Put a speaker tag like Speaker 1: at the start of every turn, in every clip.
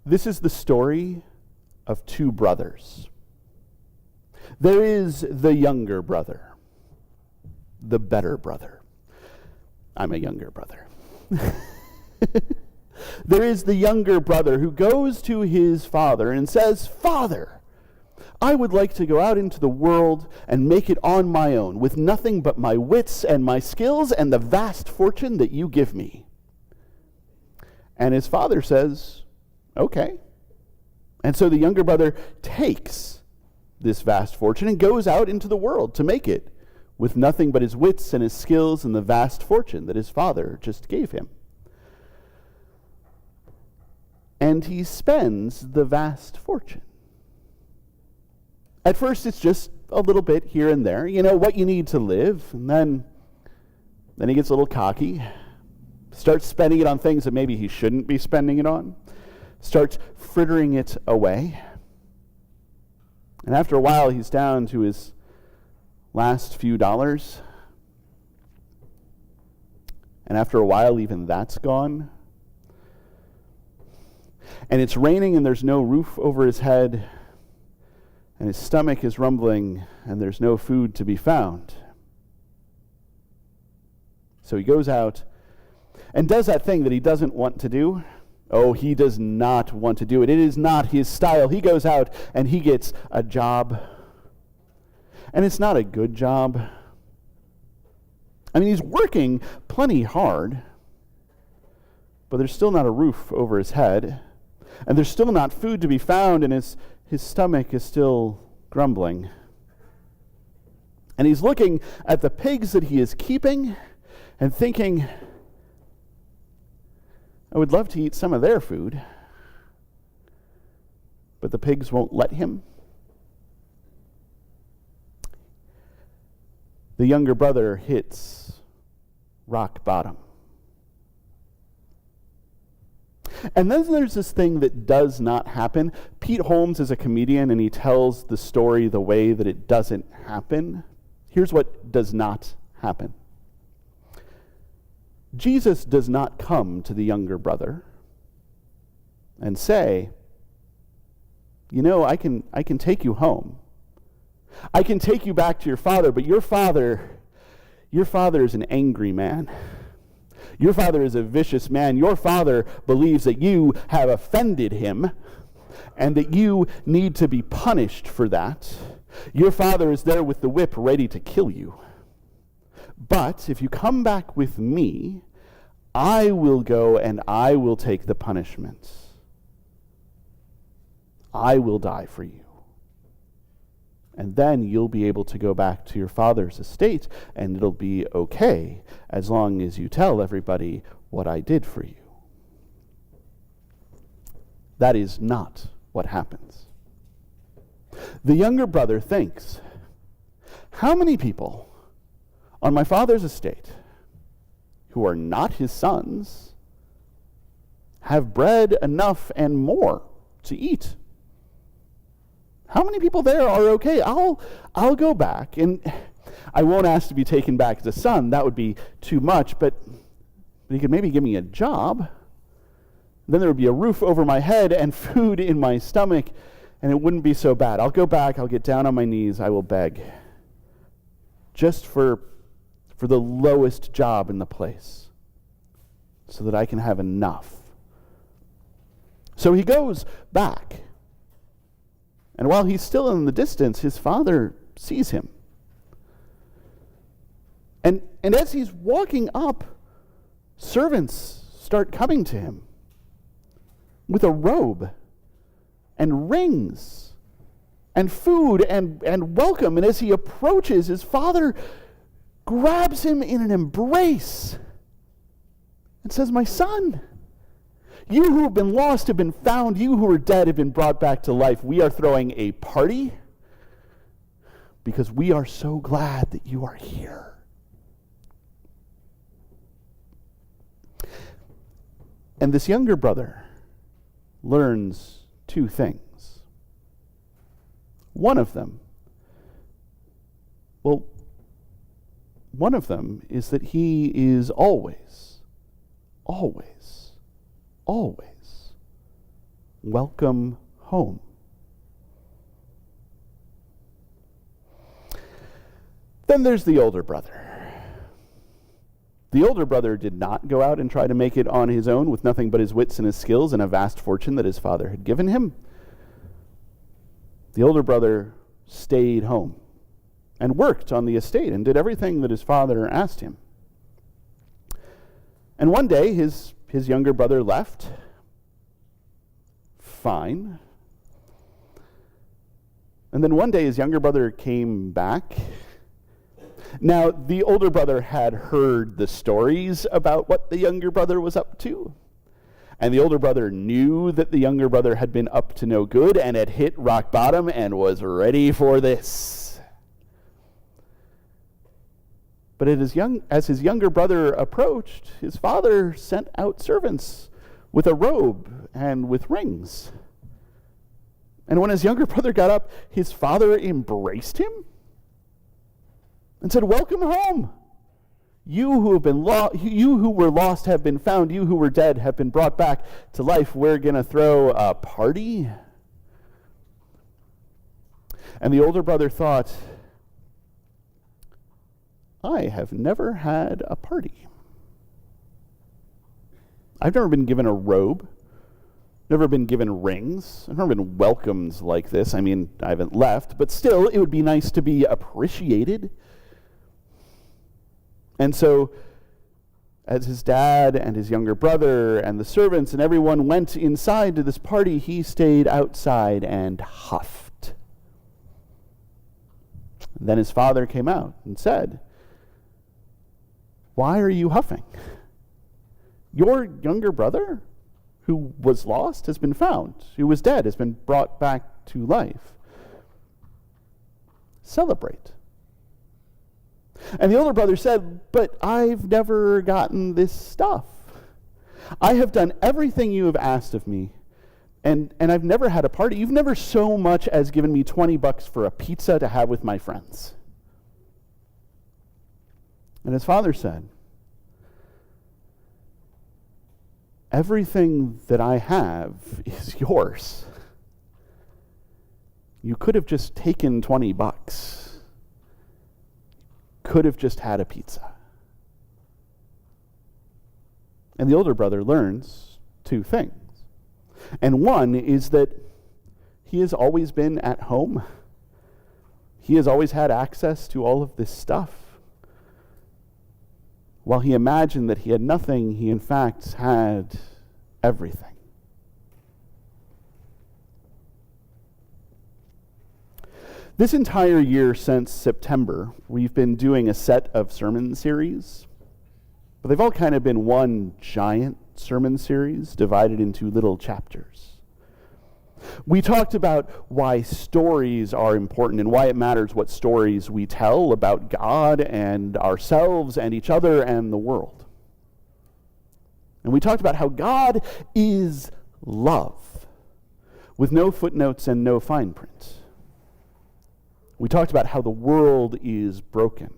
Speaker 1: This is the story of two brothers. There is the younger brother, the better brother. I'm a younger brother. There is the younger brother who goes to his father and says, "Father, I would like to go out into the world and make it on my own, with nothing but my wits and my skills and the vast fortune that you give me." And his father says, "Okay." And so the younger brother takes this vast fortune and goes out into the world to make it, with nothing but his wits and his skills and the vast fortune that his father just gave him. And he spends the vast fortune. At first, it's just a little bit here and there, what you need to live. And then he gets a little cocky, starts spending it on things that maybe he shouldn't be spending it on, starts frittering it away. And after a while, he's down to his last few dollars. And after a while, even that's gone. And it's raining and there's no roof over his head, and his stomach is rumbling and there's no food to be found. So he goes out and does that thing that he doesn't want to do. Oh, he does not want to do it. It is not his style. He goes out and he gets a job. And it's not a good job. I mean, he's working plenty hard, but there's still not a roof over his head. And there's still not food to be found, and his stomach is still grumbling. And he's looking at the pigs that he is keeping and thinking, I would love to eat some of their food, but the pigs won't let him. The younger brother hits rock bottom. And then there's this thing that does not happen. Pete Holmes is a comedian, and he tells the story the way that it doesn't happen. Here's what does not happen. Jesus does not come to the younger brother and say, I can take you home. I can take you back to your father, but your father is an angry man. Your father is a vicious man. Your father believes that you have offended him and that you need to be punished for that. Your father is there with the whip ready to kill you. But if you come back with me, I will go and I will take the punishment. I will die for you. And then you'll be able to go back to your father's estate, and it'll be okay as long as you tell everybody what I did for you. That is not what happens. The younger brother thinks, how many people on my father's estate who are not his sons have bread enough and more to eat? How many people there are okay? I'll go back, and I won't ask to be taken back as a son. That would be too much, but he could maybe give me a job. Then there would be a roof over my head and food in my stomach, and it wouldn't be so bad. I'll go back, I'll get down on my knees, I will beg. Just for the lowest job in the place, so that I can have enough. So he goes back. And while he's still in the distance, his father sees him. And as he's walking up, servants start coming to him with a robe and rings and food and welcome. And as he approaches, his father grabs him in an embrace and says, "My son, you who have been lost have been found. You who are dead have been brought back to life. We are throwing a party because we are so glad that you are here." And this younger brother learns two things. One of them is that he is always welcome home. Then there's the older brother. The older brother did not go out and try to make it on his own with nothing but his wits and his skills and a vast fortune that his father had given him. The older brother stayed home and worked on the estate and did everything that his father asked him. And one day his younger brother left. Fine. And then one day his younger brother came back. Now, the older brother had heard the stories about what the younger brother was up to. And the older brother knew that the younger brother had been up to no good and had hit rock bottom and was ready for this. But as his younger brother approached, his father sent out servants with a robe and with rings. And when his younger brother got up, his father embraced him and said, "Welcome home. You who have been you who were lost have been found. You who were dead have been brought back to life. We're going to throw a party." And the older brother thought, I have never had a party. I've never been given a robe, never been given rings, I've never been welcomed like this. I mean, I haven't left, but still, it would be nice to be appreciated. And so, as his dad and his younger brother and the servants and everyone went inside to this party, he stayed outside and huffed. Then his father came out and said, "Why are you huffing? Your younger brother, who was lost, has been found. Who was dead has been brought back to life. Celebrate." And the older brother said, "But I've never gotten this stuff. I have done everything you have asked of me, and I've never had a party. You've never so much as given me $20 for a pizza to have with my friends." And his father said, "Everything that I have is yours. You could have just taken $20. Could have just had a pizza." And the older brother learns two things. And one is that he has always been at home. He has always had access to all of this stuff. While he imagined that he had nothing, he in fact had everything. This entire year since September, we've been doing a set of sermon series, but they've all kind of been one giant sermon series divided into little chapters. We talked about why stories are important and why it matters what stories we tell about God and ourselves and each other and the world. And we talked about how God is love, with no footnotes and no fine print. We talked about how the world is broken,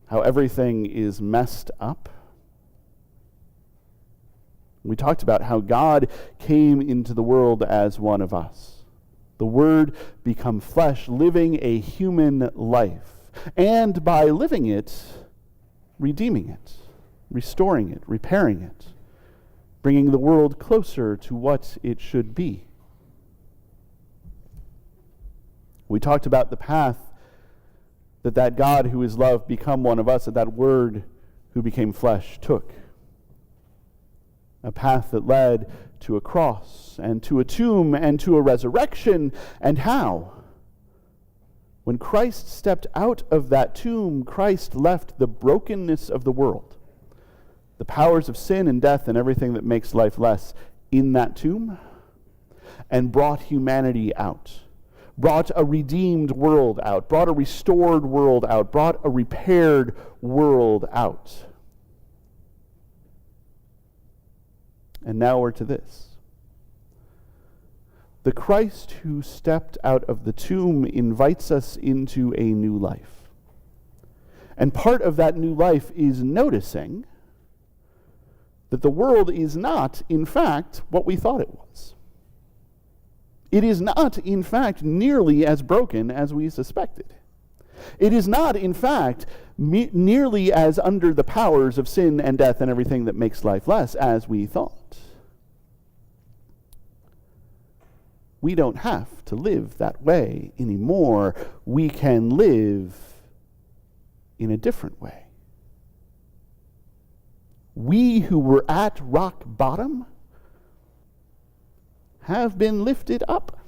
Speaker 1: how everything is messed up. We talked about how God came into the world as one of us, the Word become flesh, living a human life, and by living it, redeeming it, restoring it, repairing it, bringing the world closer to what it should be. We talked about the path that God who is love become one of us, that Word who became flesh took. A path that led to a cross and to a tomb and to a resurrection. And how? When Christ stepped out of that tomb, Christ left the brokenness of the world, the powers of sin and death and everything that makes life less in that tomb, and brought humanity out. Brought a redeemed world out, brought a restored world out, brought a repaired world out. And now we're to this. The Christ who stepped out of the tomb invites us into a new life. And part of that new life is noticing that the world is not, in fact, what we thought it was. It is not, in fact, nearly as broken as we suspected. It is not, in fact, nearly as under the powers of sin and death and everything that makes life less as we thought. We don't have to live that way anymore. We can live in a different way. We who were at rock bottom have been lifted up.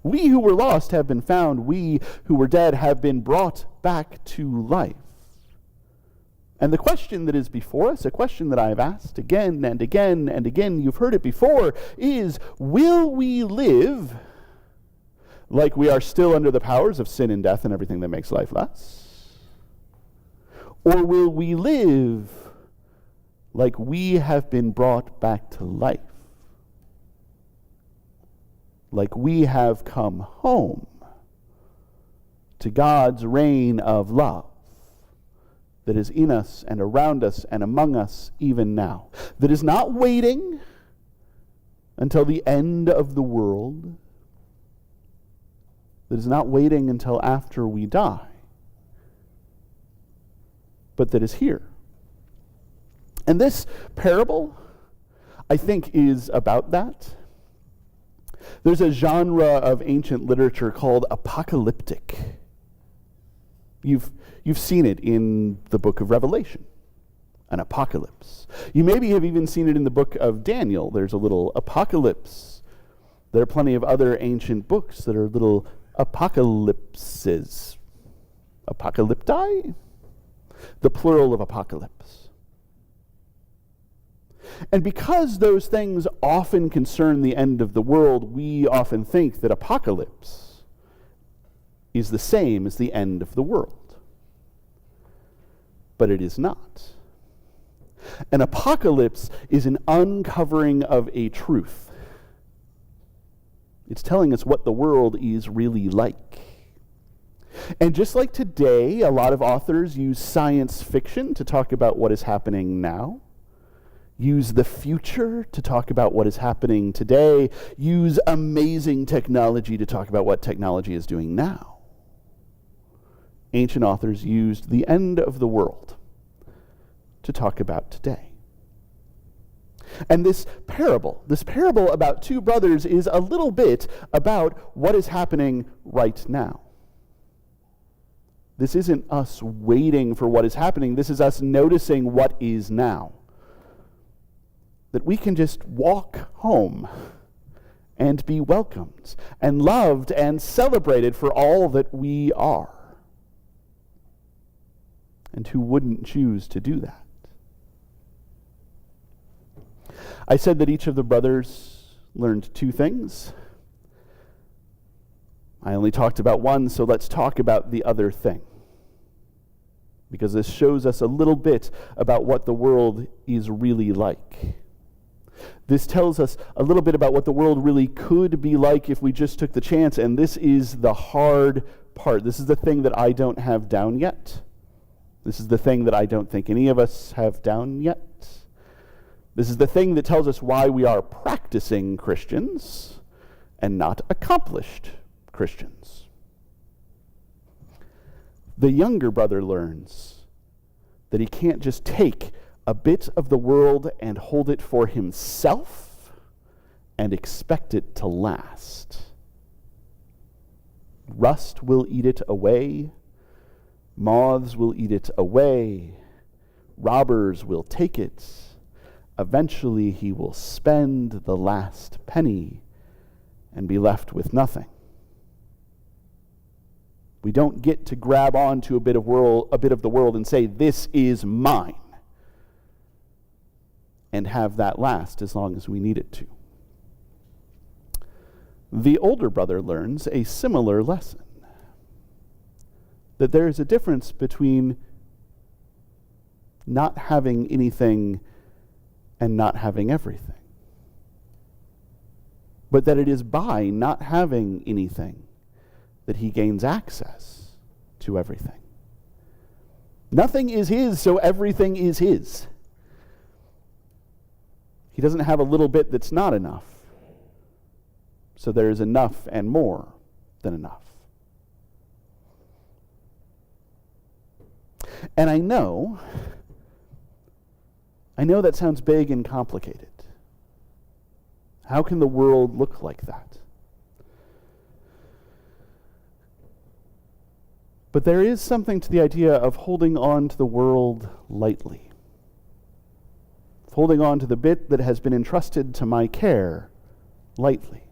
Speaker 1: We who were lost have been found. We who were dead have been brought back to life. And the question that is before us, a question that I have asked again and again and again, you've heard it before, is, will we live like we are still under the powers of sin and death and everything that makes life less? Or will we live like we have been brought back to life? Like we have come home to God's reign of love that is in us and around us and among us even now, that is not waiting until the end of the world, that is not waiting until after we die, but that is here. And this parable, I think, is about that. There's a genre of ancient literature called apocalyptic. You've seen it in the book of Revelation, an apocalypse. You maybe have even seen it in the book of Daniel. There's a little apocalypse. There are plenty of other ancient books that are little apocalypses. Apocalypti? The plural of apocalypse. And because those things often concern the end of the world, we often think that apocalypse is the same as the end of the world. But it is not. An apocalypse is an uncovering of a truth. It's telling us what the world is really like. And just like today, a lot of authors use science fiction to talk about what is happening now, use the future to talk about what is happening today, use amazing technology to talk about what technology is doing now. Ancient authors used the end of the world to talk about today. And this parable about two brothers is a little bit about what is happening right now. This isn't us waiting for what is happening. This is us noticing what is now. That we can just walk home and be welcomed and loved and celebrated for all that we are. And who wouldn't choose to do that? I said that each of the brothers learned two things. I only talked about one, so let's talk about the other thing. Because this shows us a little bit about what the world is really like. This tells us a little bit about what the world really could be like if we just took the chance, and this is the hard part. This is the thing that I don't have down yet. This is the thing that I don't think any of us have down yet. This is the thing that tells us why we are practicing Christians and not accomplished Christians. The younger brother learns that he can't just take a bit of the world and hold it for himself and expect it to last. Rust will eat it away. Moths will eat it away. Robbers will take it. Eventually he will spend the last penny and be left with nothing. We don't get to grab onto a bit of the world and say, this is mine, and have that last as long as we need it to. The older brother learns a similar lesson, that there is a difference between not having anything and not having everything. But that it is by not having anything that he gains access to everything. Nothing is his, so everything is his. He doesn't have a little bit that's not enough. So there is enough and more than enough. And I know that sounds big and complicated. How can the world look like that? But there is something to the idea of holding on to the world lightly. Of holding on to the bit that has been entrusted to my care lightly.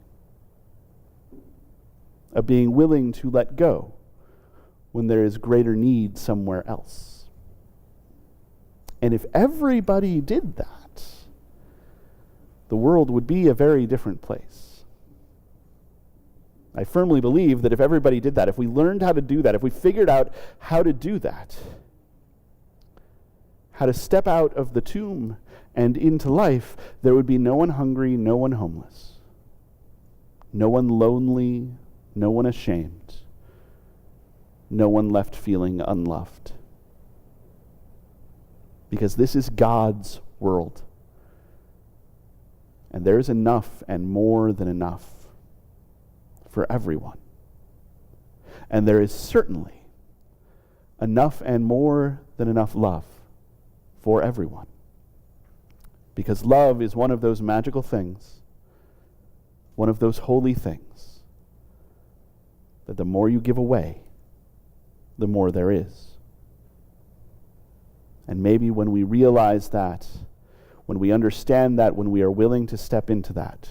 Speaker 1: Of being willing to let go when there is greater need somewhere else. And if everybody did that, the world would be a very different place. I firmly believe that if everybody did that, if we learned how to do that, if we figured out how to do that, how to step out of the tomb and into life, there would be no one hungry, no one homeless, no one lonely, no one ashamed, no one left feeling unloved. Because this is God's world. And there is enough and more than enough for everyone. And there is certainly enough and more than enough love for everyone. Because love is one of those magical things, one of those holy things, that the more you give away, the more there is. And maybe when we realize that, when we understand that, when we are willing to step into that,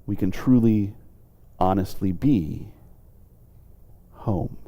Speaker 1: we can truly, honestly be home.